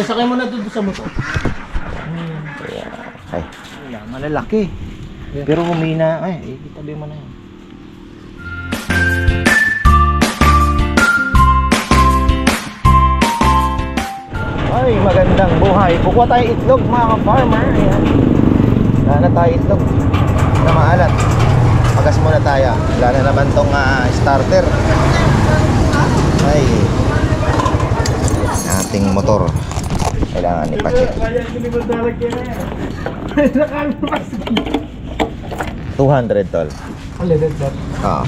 Sakay mo na doon sa motor. Ay, malalaki. Pero humina. Ay, itabi mo na yun. Ay, magandang buhay. Kukuha tayo itlog mga ka-farmer. Ayan. Wala na tayo itlog na maalat. Magas muna tayo. Wala na naman tong starter. Ay, ating motor kailangan ipacheck. 200 tol. Unleaded ba? Ah.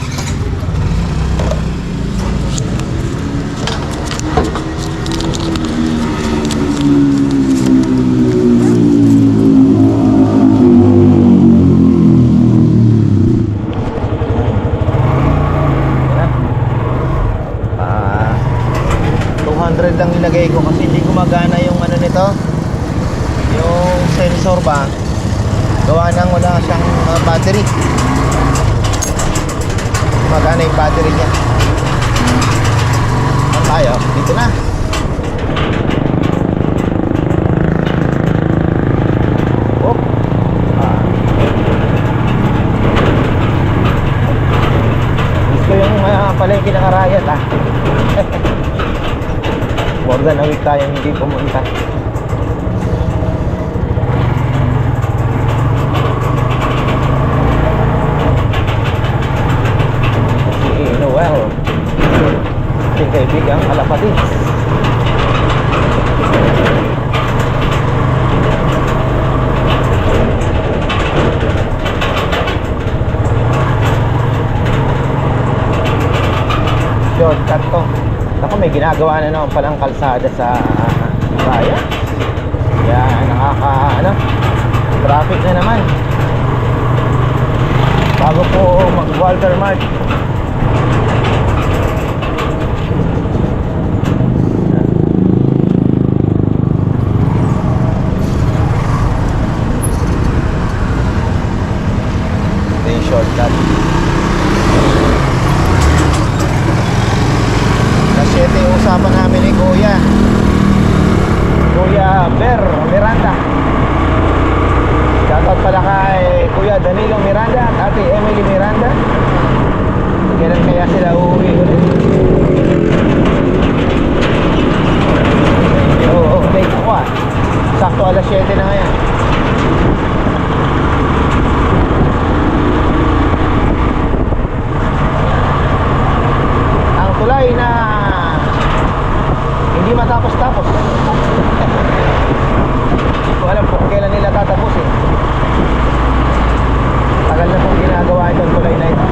Lang nilagay ko kasi hindi gumagana yung ano nito, yung sensor ba, gawa nang wala siyang battery. Gumagana yung battery niya. Ano tayo? Dito na. Oh. Gusto yung palengke ng Arayat more than a week tayong hindi pumunta. Si Noel, si kaibigang Kalapatid. Shortcut to. Ako, may ginagawa na naman palang kalsada sa Raya. Kaya traffic na naman. Bago po mag-Walter Mart. Ito yung shortcut. 7 yung usapan namin ni Kuya Ber Miranda. Shoutout pala kay Kuya Danilo Miranda at Ate Emily Miranda. Kailan kaya sila uuwi ulit? Oo, late ako sakto alas 7 na ngayon. Ang tulay na hindi matapos-tapos. Hindi ko alam kung kailan nila tatapusin. Tagal na pong ginagawa itong tulay na ito.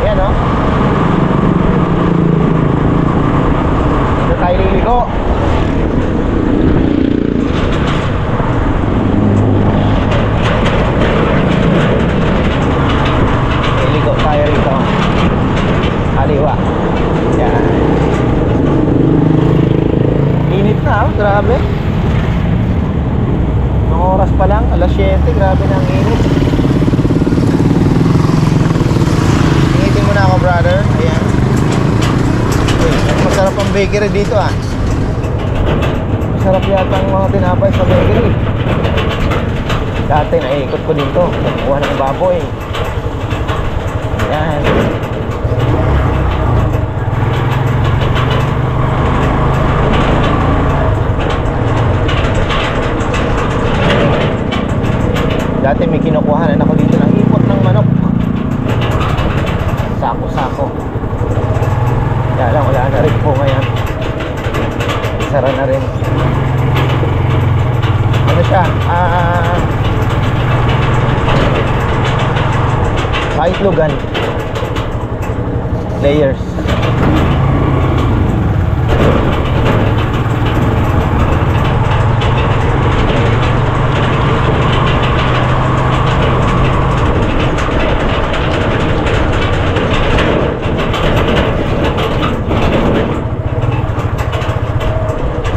Ayan o. Dito tayo liligo. Liligo tayo rito. Kaliwa. Yan. Init na, grabe. Nung oras pa lang, alas 7, grabe na ang init. Initin mo na ako, brother. Ayan. Uy, masarap ang bakery dito Masarap yata ang mga tinapay sa bakery. Dati naiikot ko dito, nakuha ng baboy. Ayan. Dati may kinukuhanan ako dito ng ipot ng manok. Sako-sako. Kaya lang wala na rin po ngayon. Isara na rin. Ano siya? Paitlogan. Layers.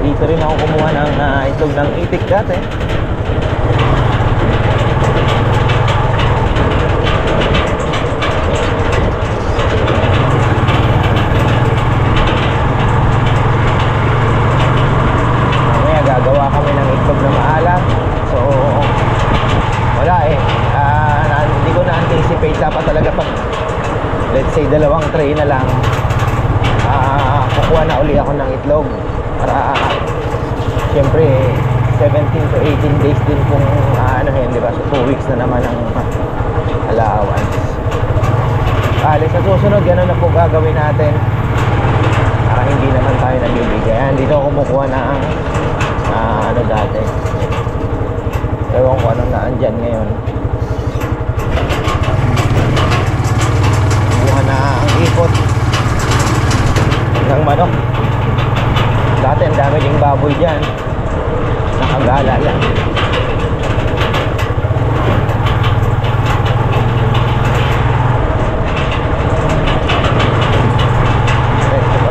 Dito rin ako kumuha ng itlog ng itik dati. Gagawa kami ng itlog na maalat. So, wala eh. Hindi ko na-anticipate. Dapat talaga pag, let's say, 2 tray na lang, kukuha na uli ako ng itlog. Para, siyempre, 17 to 18 days din kung ano yun, di ba? So, 2 weeks na naman ang allowance. Sa susunod, gano'n na po gagawin natin. Hindi naman tayo nabibigyan. Dito ako kumukuha ng ano dati. Ewan ko anong naandyan ngayon. Kumuha na ang ikot ng manok. Dati ang dami ding baboy dyan. Nakagala lang.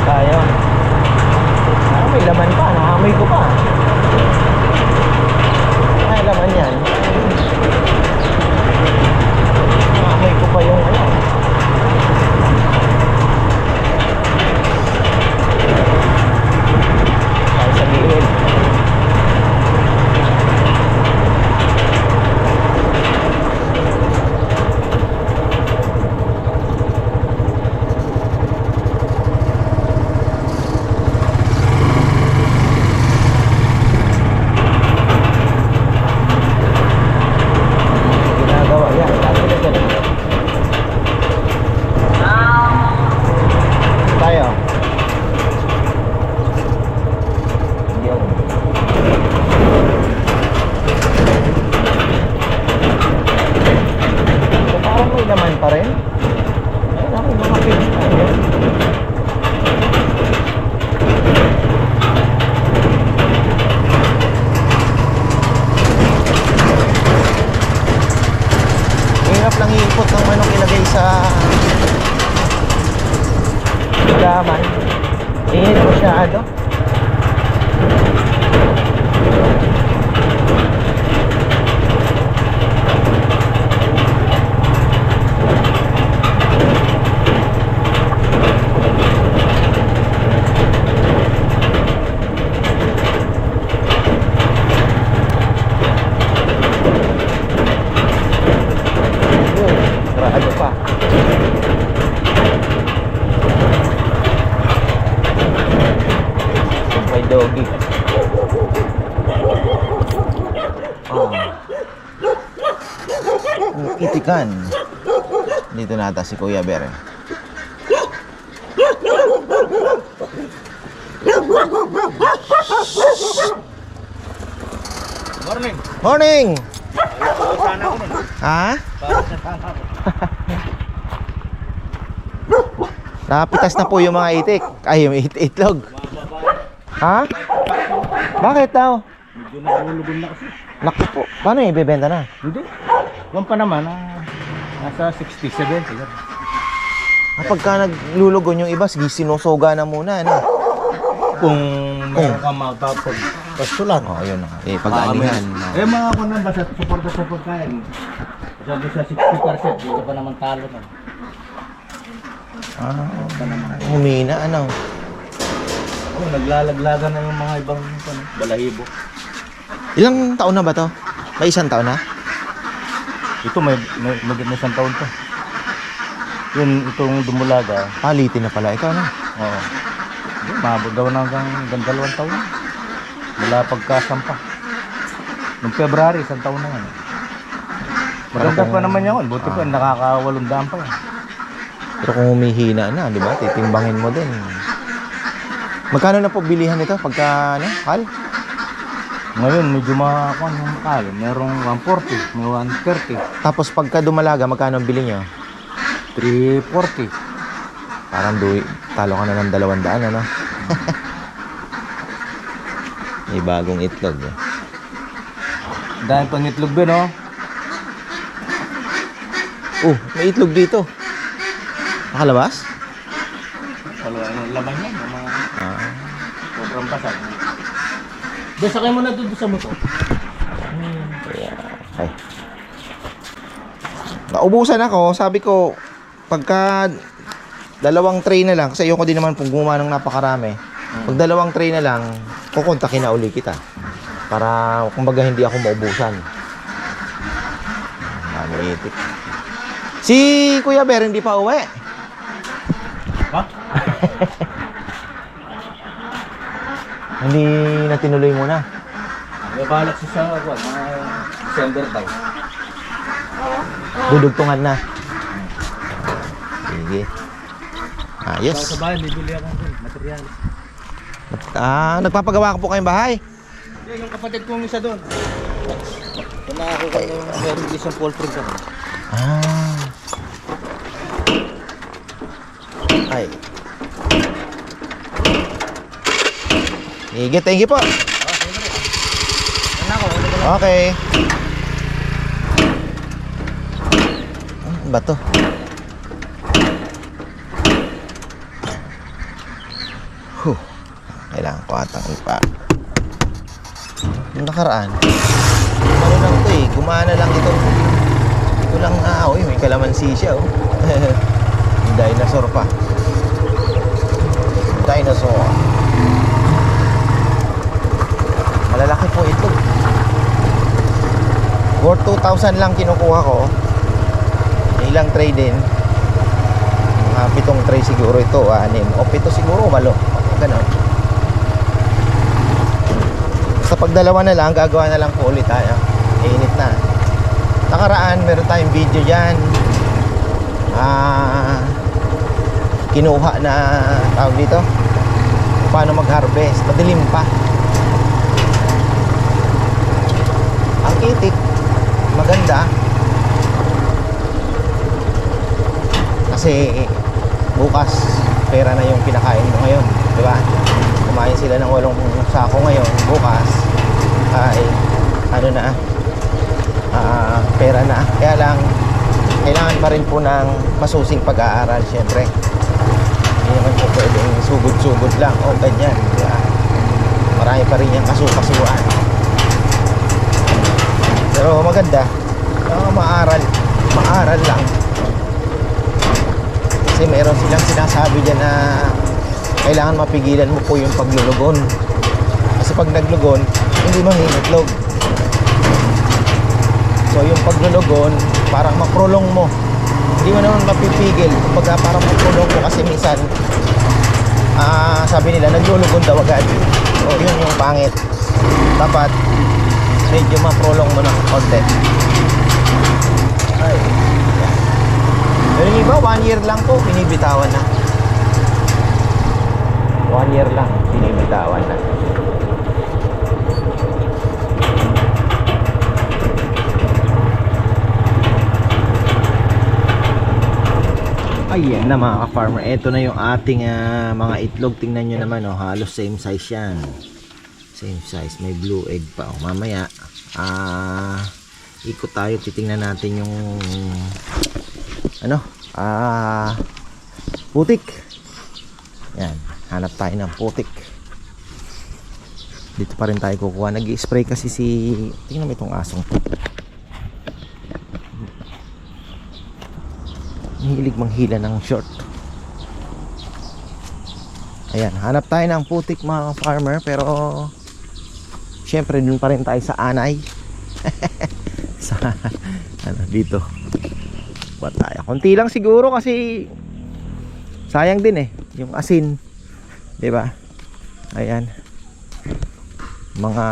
Tayo. May laman pa, naamoy ko pa. May laman yan. Naamoy ko pa yung ano. Tayo sa gilid. Laman. Init masyado. Sarado pa. Doggy. Itikan. Dito nata si Kuya Bere. Morning. Morning. Ha? Napitas na po yung mga itik. Ay, yung itlog. Ha? Bakit daw? Medyo nahulugan na kasi. Naku po. Paano yung ibebenta na? Hindi. Huwag pa naman. Nasa 60, 70. Pagka naglulugon yung iba, sige, sinusoga na muna. Ano? Kung meron ka magpapag pastulan. Oo, yun. Pag-aanihan. Mga ako nang basta support kain. Sabi sa 60%. Dito pa naman talo na. Humina, ano? Naglalaglagan na yung mga ibang balahibo. Ilang taon na ba to? May 1 taon na? Ito may isang taon to. Yun, itong dumulaga. Palitin na pala ito, ano? Oo. Mabot daw na hanggang 2 taon. Mula pagkasampa. Noong February, 1 taon na yan. Maganda pa naman yan. Buti pa, nakaka-800 pa yan. Pero kung humihina na, di ba? Titimbangin mo din. Magkano na po bilihan nito pagka, ano, Kal? Ngayon, medyo makakuan yung Kal. Merong 140, may 130. Tapos pagka dumalaga, magkano ang bili nyo? 340. Parang talo ka na ng 200, ano? May bagong itlog, eh. Dahil pang itlog ba, no? May itlog dito. Nakalabas? Wala anong laman yan. Sobrang basag. Sakay mo na doon sa motor. Ay. Naubusan ako. Sabi ko, pagka 2 tray na lang, kasi ayoko din naman pong gumawa ng napakarami. Pag 2 tray na lang, kukontakin na uli kita. Para kumbaga hindi ako maubusan. Dami itik. Si Kuya Ber hindi pa uwi. Ha? Hindi na tinuloy muna. May balak siya sa mga December daw. Dudugtungan na. Sige. Ayos. Sa bahay, bibili ako ng material. Nagpapagawa ko po kayong bahay. Yung kapatid kong isa doon. Kung nakakuha ng meron isang poultry ka. Ay. Sige, thank you po. Okay. Ano ba to? Kailangan ko atang ipa. Yung nakaraan, ano lang to eh, gumana lang ito. Ito lang uy, may kalamansi siya oh. Dinosaur pa. Dinosaur. Malalaki po ito. Worth 2,000 lang kinukuha ko. Ilang tray din. Mga 7 tray siguro ito, 6. O 7 siguro, 8. Ganon. Sa pagdalawa na lang, gagawa na lang po ulit tayo. Init na. Nakaraan, meron tayong video dyan. Kinuha na, tawag dito, paano mag-harvest. Madilim pa. Ang itik, maganda. Kasi bukas, pera na yung kinakain mo ngayon. Diba? Kumain sila ng 8 sako ngayon. Bukas ay ano na, pera na. Kaya lang kailangan pa rin po ng masusing pag-aaral. Syempre hindi naman po pwedeng sugod-sugod lang o ganyan, diba? Marami pa rin yung kasukasuan. Pero maganda, maaral lang. Kasi meron silang sinasabi dyan na kailangan mapigilan mo po yung paglulugon. Kasi pag naglugon, hindi mangingitlog. So yung paglulugon, parang maprolong mo. Hindi mo naman mapipigil. Kumbaga parang maprolong mo kasi minsan sabi nila naglulugon daw agad. So yun yung pangit. Dapat medyo maprolong mo ng konti. Ay. Pero yung iba, 1 year lang po, binibitawan na. 1 year lang, binibitawan na. Ayan na mga ka-farmer, ito na yung ating mga itlog. Tingnan nyo naman, oh, halos same size yan. Same size, may blue egg pa. Oh, mamaya, ikot tayo, titingnan natin yung putik. Yan, hanap tayo ng putik. Dito pa rin tayo kukuha. Nag-i-spray kasi tingnan mo itong asong to. Hilig manghila ng short. Ayan, hanap tayo ng putik mga farmer. Pero syempre dun pa rin tayo sa anay. Sa dito buat tayo. Konti lang siguro kasi sayang din yung asin, 'di ba? Ayan. Mga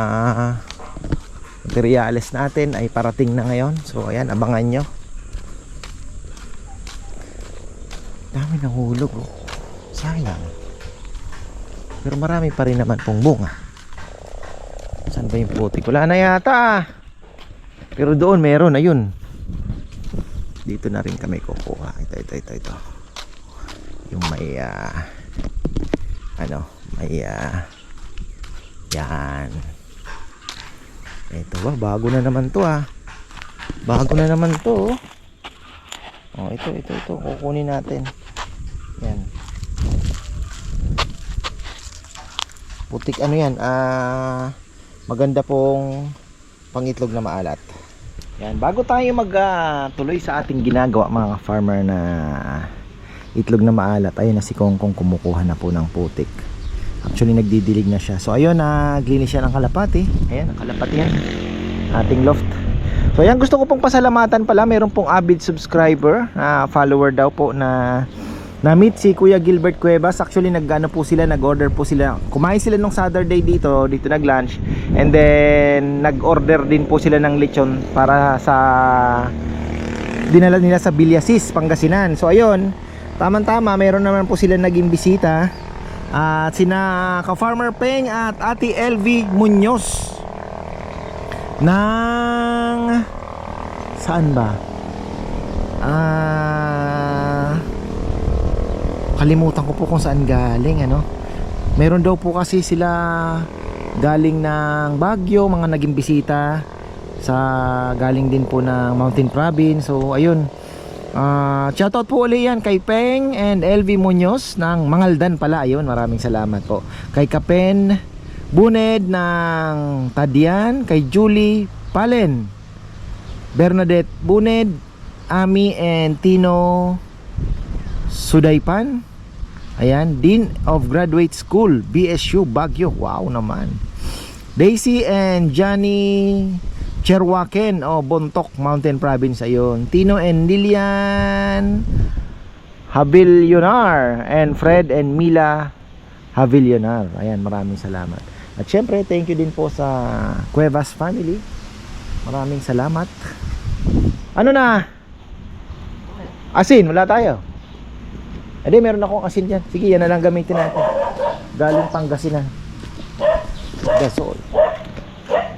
materyales natin ay parating na ngayon. So ayan, abangan nyo. Dami ng hulog oh. Sayang. Pero marami pa rin naman pong bunga. Saan ba yung putik? Wala na yata. Pero doon meron, ayun. Dito na rin kami kukuha. Ito. Yung may yan. Ito ba, bago na naman to Bago na naman to. Oh, ito. Kukunin natin. Yan. Putik ano yan? Maganda pong pangitlog na maalat. Yan, bago tayo tuloy sa ating ginagawa mga farmer na itlog na maalat, ayun na si Kongkong kumukuha na po ng putik. Actually nagdidilig na siya. So ayun, naglinis siya ng kalapati. Ayan, ang kalapati yan, ating loft. So ayan, gusto ko pong pasalamatan pala, meron pong avid subscriber, follower daw po na na-meet si Kuya Gilbert Cuevas. Actually nag-ano po sila, nag-order po sila. Kumain sila nung Saturday dito nag-lunch. And then nag-order din po sila ng lechon para sa dinala nila sa Villasis, Pangasinan. So ayun, tamang-tama, meron naman po sila naging bisita. At sina ka-Farmer Peng at Ate LV Muñoz ng saan ba? Kalimutan ko po kung saan galing, ano. Meron daw po kasi sila galing ng Baguio, mga naging bisita sa galing din po ng Mountain Province. So ayun, shoutout po ulit yan kay Peng and LV Muñoz ng Mangaldan pala. Ayun, maraming salamat po. Kay Kapen Buned ng Tadian, kay Julie Palen, Bernadette Buned, Ami and Tino Sudaypan. Ayan, Dean of Graduate School, BSU Baguio. Wow naman. Daisy and Johnny Cherwaken, Bontok, Mountain Province. Ayun, Tino and Lilian Havillonar and Fred and Mila Havillonar. Ayan, maraming salamat. At syempre, thank you din po sa Cuevas family. Maraming salamat. Ano na? Asin, wala tayo. Edi, meron akong asin dyan. Sige, yan na lang gamitin natin. Galing Pangasinan. Gasol.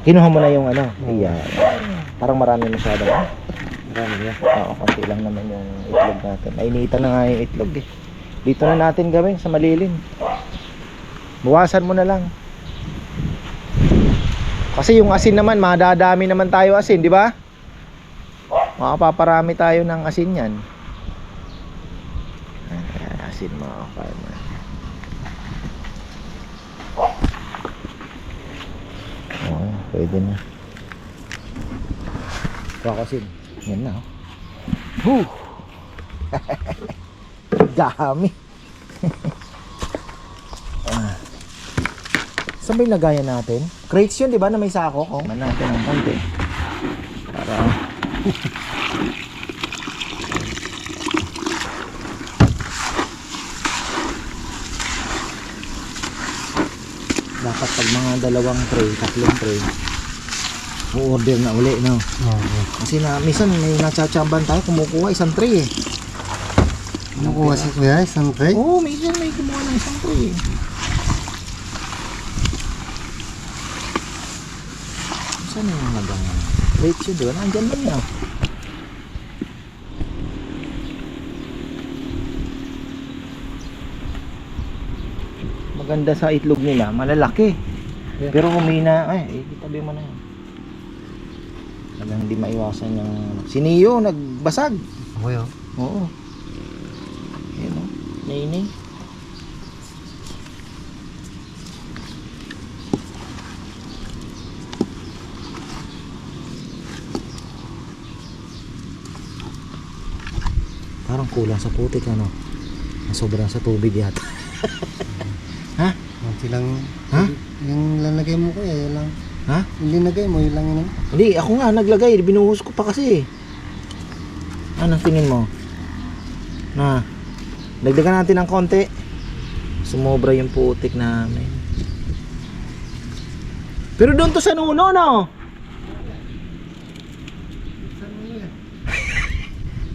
Kinuha mo na yung ano. Ayan. Parang marami masyado. Marami yan. Oo, konti lang naman yung itlog natin. Nainitan na nga yung itlog eh. Dito na natin gawin sa malilim. Buwasan mo na lang. Kasi yung asin naman, madadami naman tayo asin, di ba? Makapaparami tayo ng asin yan. Ayan, asin mga farmer. Oh, pwede na. Kakasin. Yan na. Woo! Dami. Saan ba yung lagayan natin? Crates yun, di ba, na may sako? Oh, man natin ng konti. Para... dapat pag mga dalawang tray, tatlong tray, mu-order na uli, no? Kasi na, minsan may natsatsamban tayo, kumukuha isang tray eh. Kumukuha si Kuya isang tray? Oo, minsan may kumuha ng isang tray eh. Saan yung nagang rates yun, diba? Nandyan lang yun. Maganda sa itlog nila, malalaki. Yeah. Pero humina, ay, itabi mo na yun. Talagang hindi maiwasan yung... Si Neo, nagbasag. Okay, oh. Oo. Ayan o, nainay. Parang kulang sa putik, ano? Sobrang sa tubig yata. Ha? Konti lang. Ha? Yung lalagay mo Kuya, yun lang. Ha? Yung linagay mo, yun lang yun. Hindi, ako nga naglagay. Binuhos ko pa kasi. Anong tingin mo? Na, dagdagan natin ng konti. Sumobra yung putik namin. Pero doon to sa nuno, no?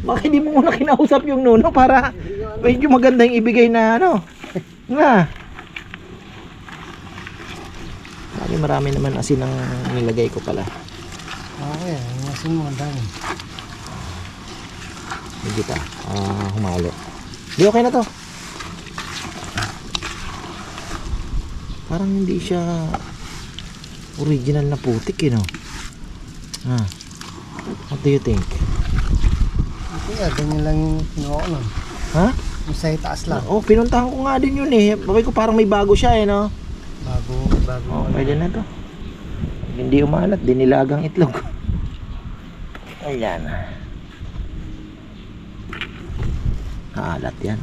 Bakit di mo muna kinausap yung nuno para medyo maganda yung ibigay na ano? Nga. Marami naman asin ang nilagay ko pala. Okay, yung asin mo, ang dami. Hindi pa. Humalo. Di okay na to. Parang hindi siya original na putik, no? What do you think? Kuya, ganyan lang yung kinuha ko nun. Ha? Yung sa itaas lang. Oh, pinuntahan ko nga din yun eh. Bakit ko parang may bago siya eh, no? Bago. Oh, pwede na to. Hindi umalat, dinilagang itlog. Ayan. Alat yan.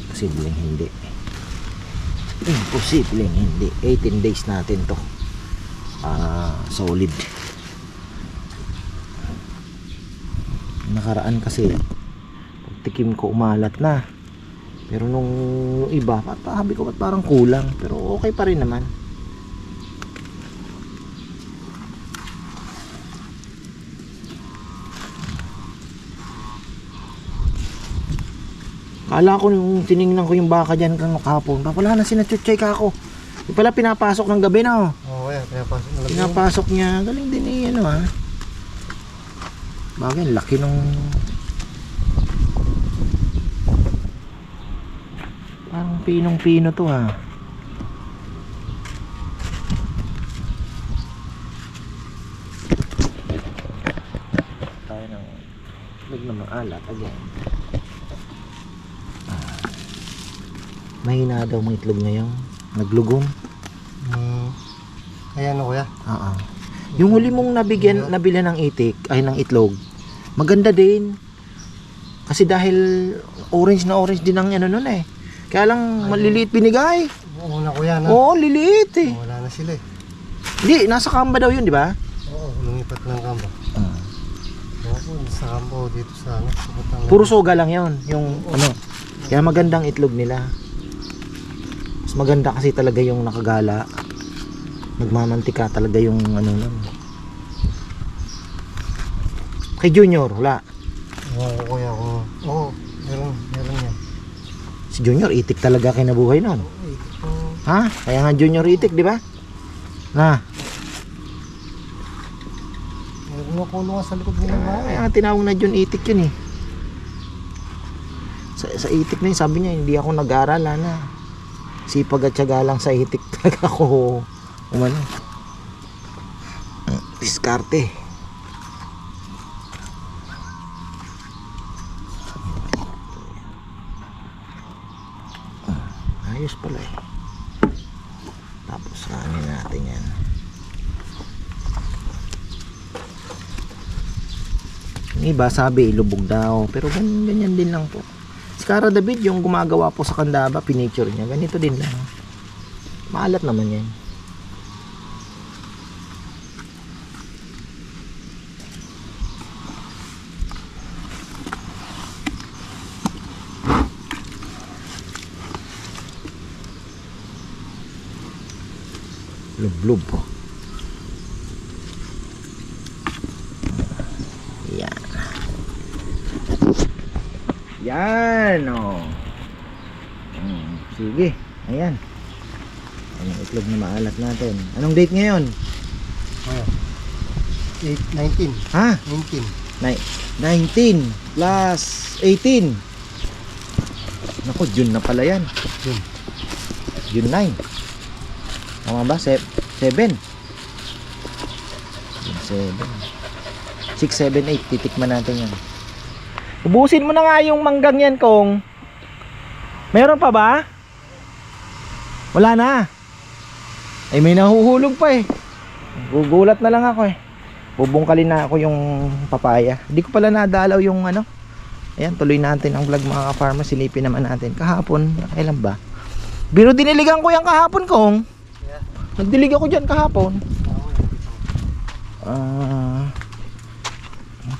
Posibleng hindi. Imposibleng hindi. 18 days natin to. Solid. Nakaraan kasi pagtikim ko umalat na. Pero nung iba, sabi ko ba't parang kulang. Pero okay pa rin naman. Kala ko yung tiningnan ko yung baka dyan kahapon, wala na sinatsutsay ka ako. Yung pala pinapasok ng gabi na. Oo, kaya pinapasok na lang. Pinapasok niya. Galing din eh, ano ha. Bagay, laki nung... Parang pinong-pino to ha. Tayo ng... Huwag na maalat again. Mahina daw mga itlog ngayon. Naglugom. Ayan o kuya. Oo. Yung huli mong nabili ng itik, ay ng itlog, maganda din. Kasi dahil orange na orange din ang ano nun eh. Kaya lang maliliit binigay. Oo na kuya na. Oo, liliit eh. Wala na sila eh. Hindi, nasa kamba daw yun, di ba? Oo, lumipat ng kamba. Oo, sa kamba o dito sa ano. Puro soga lang yun, yung ano. Kaya magandang itlog nila. Mas maganda kasi talaga yung nakagala. Nagmamantika talaga yung ano nun. Kay Junior, wala. Oo kuya, oo. Meron yan. Si Junior, itik talaga kinabuhay nun. Ha? Kaya nga Junior itik, di ba? Na. Meron nga kulungan sa likod nila ba? Kaya nga tinawag na Jun itik yun eh. Sa itik na yun, sabi niya, hindi ako nag-aral, na. Sipag at syaga lang sa itik talaga ako umano. Diskarte. Ayos pala eh. Tapos kanin natin yan. Yung iba sabi ilubog daw, pero ganyan din lang po. Si Cara David yung gumagawa po sa Candaba, pinature niya, ganito din lang. Maalat naman yan. Lub-lub po. Yan. Yan oh. Sige, ayan. Ayan yung itlog na maalat natin. Anong date ngayon? 19. Ha? 19. 19 plus 18. Naku, June na pala yan. June 9. Tama ba? 7. June 7. 6, 7, 8. Titikman natin yan. Ubusin mo na nga yung manggang yan, Kong. Meron pa ba? Wala na. Ay, may nahuhulog pa eh. Gugulat na lang ako eh. Bubungkalin na ako yung papaya. Hindi ko pala nadalaw yung ano. Ayan, tuloy natin ang vlog mga ka-farmer. Silipin naman natin. Kahapon, kailan ba? Biro diniligan ko yung kahapon, Kong. Nagdilig ako dyan kahapon.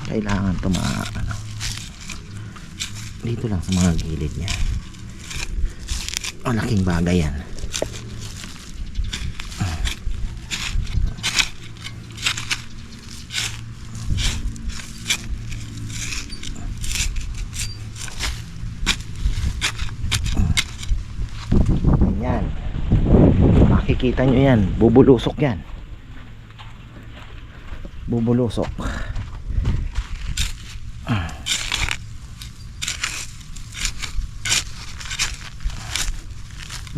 Kailangan ito ano, dito lang sa mga gilid niya. Malaking bagay yan. Yan. Makikita nyo yan. Bubulusok yan. Bubulusok.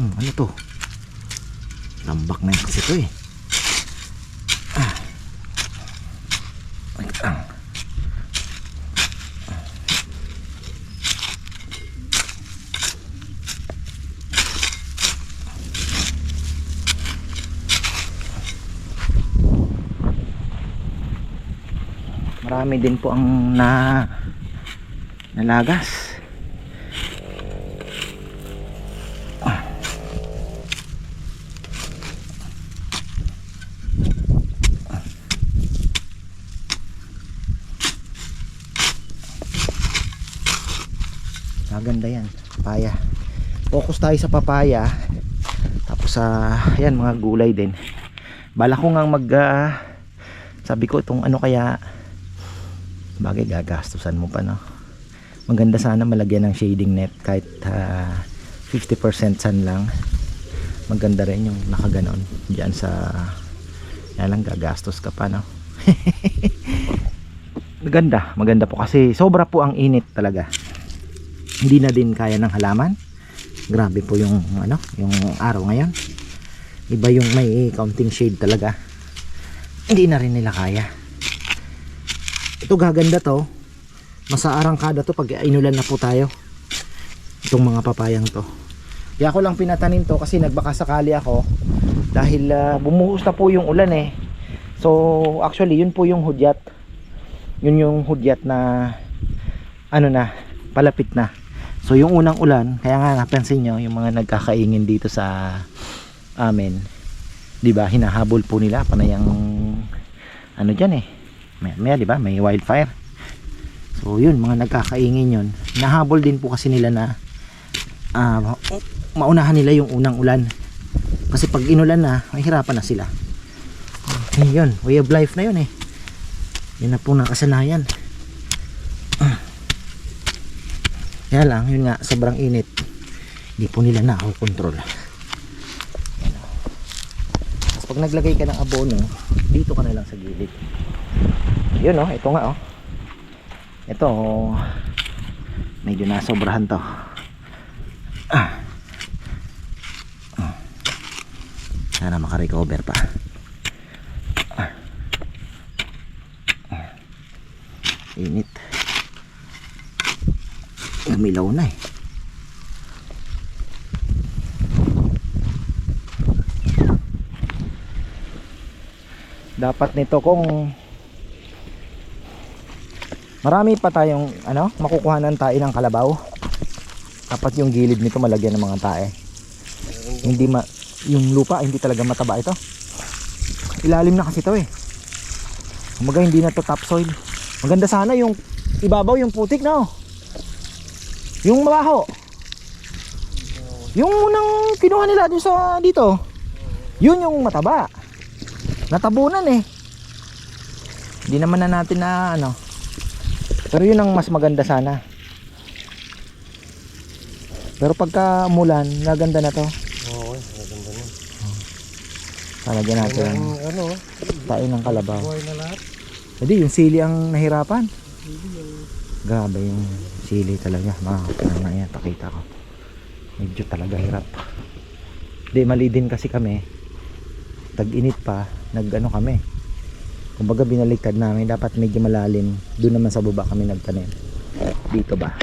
Ano to? Lambak na yan kasi to eh. Marami din po ang nalagas. Maganda yan, papaya. Focus tayo sa papaya. Tapos sa yan mga gulay din. Bala ko nga sabi ko itong ano kaya bagay gagastusan mo pa no. Maganda sana malagyan ng shading net kahit 50% sun lang. Maganda rin yung nakaganon diyan sa yan lang gagastos ka pa no. Maganda po kasi sobra po ang init talaga. Hindi na din kaya ng halaman. Grabe po yung yung araw ngayon. Iba yung may counting shade talaga. Hindi na rin nila kaya. Ito gaganda to. Masaarangkada to pag inulan na po tayo. Itong mga papayang to. Kaya ako lang pinatanim to kasi nagbakasakali ako dahil bumuhos na po yung ulan eh. So actually yun po yung hudyat. Yun yung hudyat na palapit na. So yung unang ulan, kaya nga napansin nyo yung mga nagkakaingin dito sa amin, di ba, hinahabol po nila panayang dyan eh, may di ba, may wildfire. So yun, mga nagkakaingin yun, nahabol din po kasi nila na maunahan nila yung unang ulan. Kasi pag inulan na, mahirapan na sila. Yun, way of life na yun eh. Yun na po nakasanayan. Kaya lang, yun nga, sobrang init. Hindi po nila nakakontrol. Tapos pag naglagay ka ng abono, dito ka na lang sa gilid. Yun ito nga ito medyo nasobrahan to. Sana makarecover pa. Init. Umilaw na eh. Dapat nito kung marami pa tayong makukuhanan tayo ng kalabaw, dapat yung gilid nito malagyan ng mga tae. Hindi yung lupa hindi talaga mataba ito. Ilalim na kasi ito eh. Kumaga hindi na to topsoil. Maganda sana yung ibabaw yung putik na yung mabaho. Yung unang kinuha nila dito. Yun yung mataba. Natabunan eh. Hindi naman na natin na Pero yun ang mas maganda sana. Pero pagka umulan, naganda na to. Oo, maganda na. Talagyan natin tayo ng kalabaw. Buhay na lahat. Hindi, yung sili ang nahirapan. Grabe yung sili talaga. Yan, pakita ko. Medyo talaga hirap. Hindi, mali din kasi kami. Tag-init pa, kami. Kumbaga binaliktad namin, dapat medyo malalim. Doon naman sa baba kami nagtanim. Dito ba?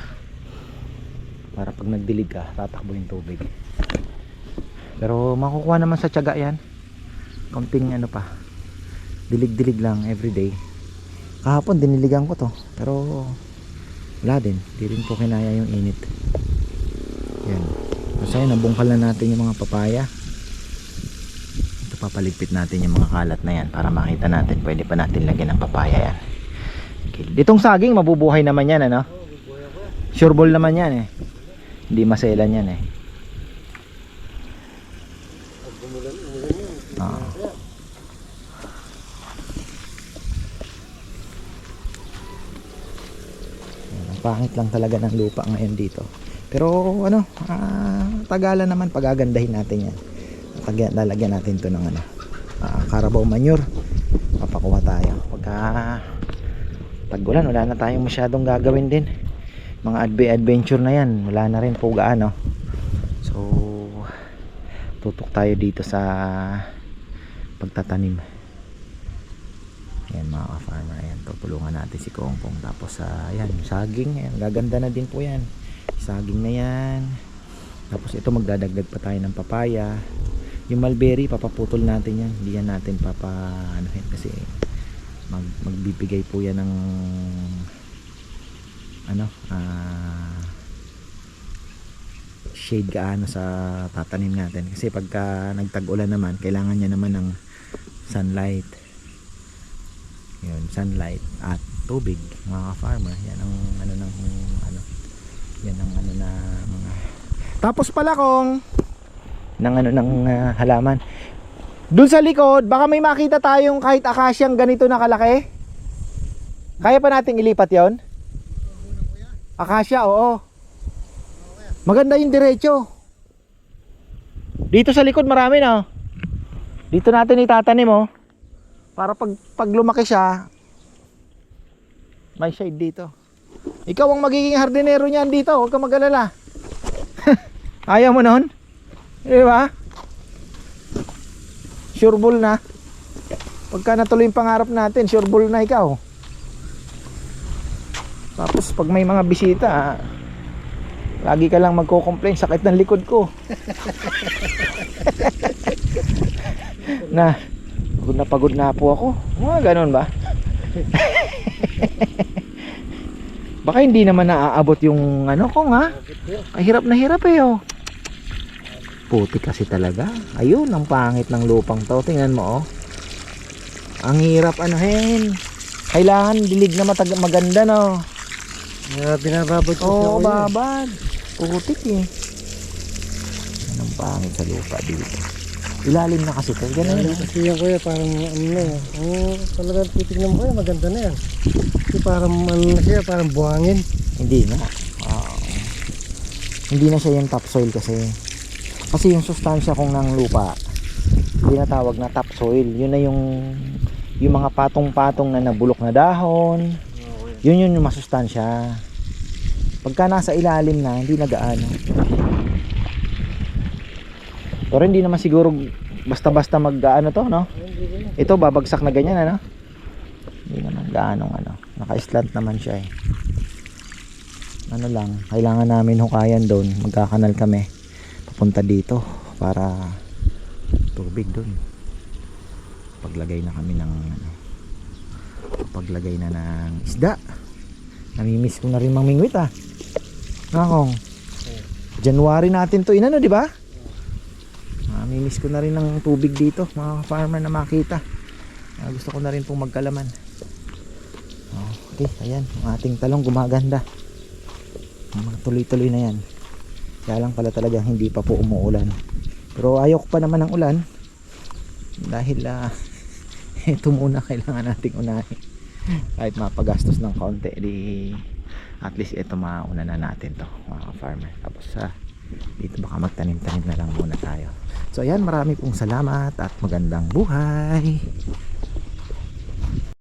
Para pag nagdilig ka, tatakbo yung tubig. Pero makukuha naman sa tiyaga yan. Kaunting pa. Dilig-dilig lang everyday. Kahapon diniligan ko to, pero wala din, di rin po kinaya yung init. Yan. Kasi nabungkal na natin yung mga papaya. Ito, papaligpit natin yung mga kalat na yan para makita natin, pwede pa natin lagyan ng papaya yan. Ditong saging mabubuhay naman yan sure ball naman yan eh. Hindi maselan yan eh. Pangit lang talaga ng lupa ngayon dito. Pero tagalan naman, pagagandahin natin yan. Lalagyan natin to ng Carabao manure. Papakuha tayo. Pagka tag-ulan, wala na tayong masyadong gagawin din. Mga adventure na yan, wala na rin po gaano. So tutok tayo dito sa pagtatanim. Ayan mga ka-farmer, ayan, tutulungan natin si Kongkong. Tapos ayan, saging, ayan, gaganda na din po yan. Saging na yan. Tapos ito, magdadagdag pa tayo ng papaya. Yung mulberry, papaputol natin yan. Hindi yan natin kasi magbibigay po yan ng shade gaano sa tatanim natin. Kasi pagka nagtag-ulan naman, kailangan niya naman ng sunlight. Yun, sunlight at tubig mga ka-farmer. Yan ang Yan ang ano na mga... Tapos pala kung ng ano ng halaman. Doon sa likod, baka may makita tayong kahit akasyang ganito na kalaki. Kaya pa nating ilipat 'yon? Akasya, oo. Maganda yung diretso. Dito sa likod marami na. Dito natin itatanim oh. Para pag lumaki siya, may shade dito. Ikaw ang magiging hardinero niyan dito, huwag kang mag-alala. Ayaw mo nun? Di ba? Sure ball na. Pagka natuloy yung pangarap natin, sure ball na ikaw. Tapos pag may mga bisita, lagi ka lang magko-complain, sakit ng likod ko. Pagod na po ako. Ganun ba? Baka hindi naman naaabot yung ano ko nga. Ay, hirap na hirap eh oh. Puti kasi talaga. Ayun, ang pangit ng lupang to. Tingnan mo oh. Ang hirap anuhin. Kailangan dilig na maganda no. Binababad ko Oo, siya. babad. Putik eh. Yan ang pangit sa lupa dito. Ilalim na kasi ito. Ganun Ano kasi yan kuya, parang ano na yan. Talagang titignan mo kuya, maganda na yan. Kasi parang ano na siya, parang buhangin. Hindi na. Hindi na siya yung topsoil kasi. Kasi yung sustansya kung ng lupa, tinatawag na topsoil. Yun na yung mga patong-patong na nabulok na dahon. Yun yung masustansya. Pagka nasa ilalim na, hindi na gaano. Pero hindi naman siguro basta-basta mag-gaano to, no? Ito babagsak na ganyan, ano? Hindi naman gaano ano. Naka-slant naman siya eh. Ano lang, kailangan namin hukayan doon. Magkakanal kami. Papunta dito para tubig doon. Paglagay na kami ng ano, paglagay na ng isda. Namimiss ko na rin mangmingwit ah. Nakong January natin to inano, di ba? Namimiss ko na rin ng tubig dito, mga farmer na makita. Gusto ko na rin pong magkalaman. Okay, ayan, ang ating talong gumaganda. Tuloy-tuloy na yan. Kaya lang pala talagang hindi pa po umuulan. Pero ayok pa naman ng ulan. Dahil ito muna kailangan nating unahin. Kahit mapagastos ng kaunti, di at least ito mauna na natin to, mga farmer. Tapos dito baka magtanim-tanim na lang muna tayo. So ayan, marami pong salamat at magandang buhay.